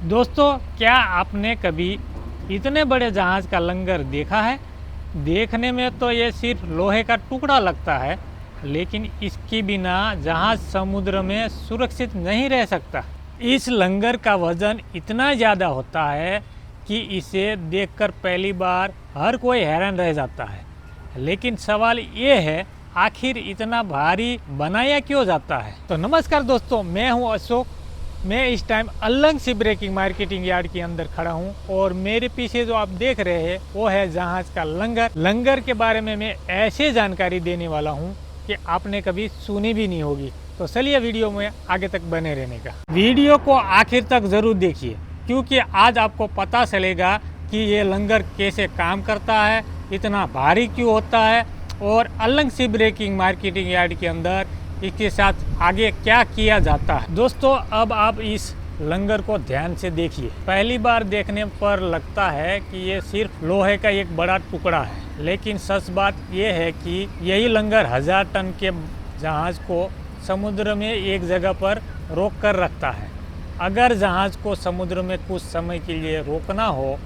दोस्तों, क्या आपने कभी इतने बड़े जहाज़ का लंगर देखा है? देखने में तो ये सिर्फ लोहे का टुकड़ा लगता है, लेकिन इसके बिना जहाज़ समुद्र में सुरक्षित नहीं रह सकता। इस लंगर का वज़न इतना ज़्यादा होता है कि इसे देखकर पहली बार हर कोई हैरान रह जाता है। लेकिन सवाल ये है, आखिर इतना भारी बनाया क्यों जाता है? तो नमस्कार दोस्तों, मैं हूँ अशोक। मैं इस time Alang ship breaking marketing yard के अंदर खड़ा हूँ और मेरे पीछे जो आप देख रहे हैं वो है जहाज का लंगर। लंगर के बारे में मैं ऐसे जानकारी देने वाला हूँ कि आपने कभी सुनी भी नहीं होगी। तो चलिए वीडियो में आगे तक बने रहने का। वीडियो को आखिर तक जरूर देखिए, क्योंकि आज आपको पता चलेगा कि ये लंगर कैसे काम करता है, इतना भारी क्यों होता है और अल्लंग शिप ब्रेकिंग मार्केटिंग यार्ड के अंदर इसके साथ आगे क्या किया जाता है। दोस्तों, अब आप इस लंगर को ध्यान से देखिए। पहली बार देखने पर लगता है कि ये सिर्फ लोहे का एक बड़ा टुकड़ा है, लेकिन सच बात यह है कि यही लंगर 1000 टन के जहाज को समुद्र में एक जगह पर रोक कर रखता है। अगर जहाज को समुद्र में कुछ समय के लिए रोकना हो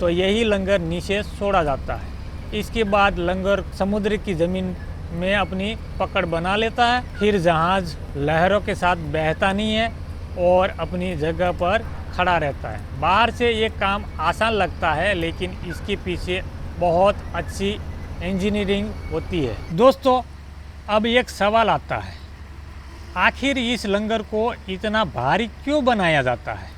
तो यही लंगर नीचे छोड़ा जाता है। इसके बाद लंगर समुद्र की ज़मीन में अपनी पकड़ बना लेता है। फिर जहाज लहरों के साथ बहता नहीं है और अपनी जगह पर खड़ा रहता है। बाहर से ये काम आसान लगता है, लेकिन इसके पीछे बहुत अच्छी इंजीनियरिंग होती है। दोस्तों, अब एक सवाल आता है, आखिर इस लंगर को इतना भारी क्यों बनाया जाता है?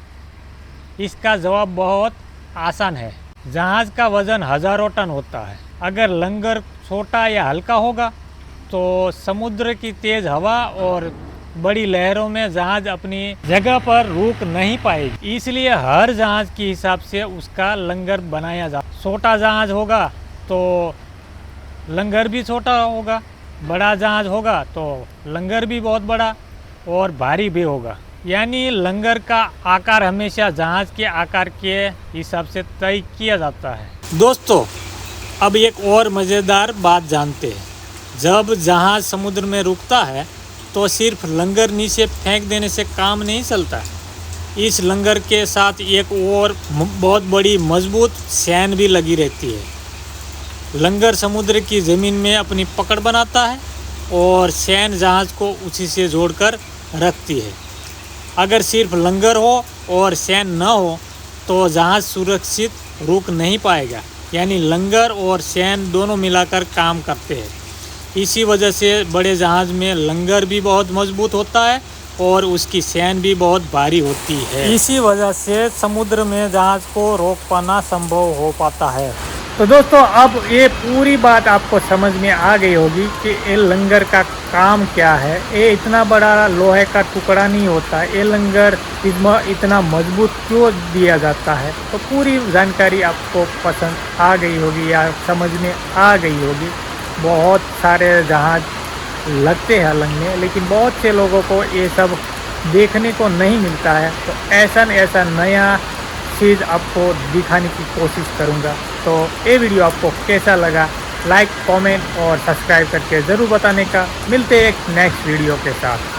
इसका जवाब बहुत आसान है। जहाज का वजन हज़ारों टन होता है। अगर लंगर छोटा या हल्का होगा तो समुद्र की तेज हवा और बड़ी लहरों में जहाज अपनी जगह पर रुक नहीं पाएगी। इसलिए हर जहाज के हिसाब से उसका लंगर बनाया जाता है। छोटा जहाज होगा तो लंगर भी छोटा होगा, बड़ा जहाज होगा तो लंगर भी बहुत बड़ा और भारी भी होगा। यानी लंगर का आकार हमेशा जहाज के आकार के हिसाब से तय किया जाता है। दोस्तों, अब एक और मज़ेदार बात जानते हैं। जब जहाज समुद्र में रुकता है तो सिर्फ लंगर नीचे फेंक देने से काम नहीं चलता है। इस लंगर के साथ एक और बहुत बड़ी मजबूत चैन भी लगी रहती है। लंगर समुद्र की ज़मीन में अपनी पकड़ बनाता है और चैन जहाज को उसी से जोड़कर रखती है। अगर सिर्फ लंगर हो और चैन न हो तो जहाज सुरक्षित रुक नहीं पाएगा। यानी लंगर और चैन दोनों मिलाकर काम करते हैं। इसी वजह से बड़े जहाज में लंगर भी बहुत मजबूत होता है और उसकी चैन भी बहुत भारी होती है। इसी वजह से समुद्र में जहाज को रोक पाना संभव हो पाता है। तो दोस्तों, अब ये पूरी बात आपको समझ में आ गई होगी कि ये लंगर का काम क्या है। ये इतना बड़ा लोहे का टुकड़ा नहीं होता। ये लंगर इतना मजबूत क्यों दिया जाता है। तो पूरी जानकारी आपको पसंद आ गई होगी या समझ में आ गई होगी। बहुत सारे जहाज लगते हैं अल्लंग में, लेकिन बहुत से लोगों को ये सब देखने को नहीं मिलता है। तो ऐसा नया चीज़ आपको दिखाने की कोशिश करूँगा। तो ये वीडियो आपको कैसा लगा, लाइक, कमेंट और सब्सक्राइब करके ज़रूर बताने का। मिलते हैं एक नेक्स्ट वीडियो के साथ।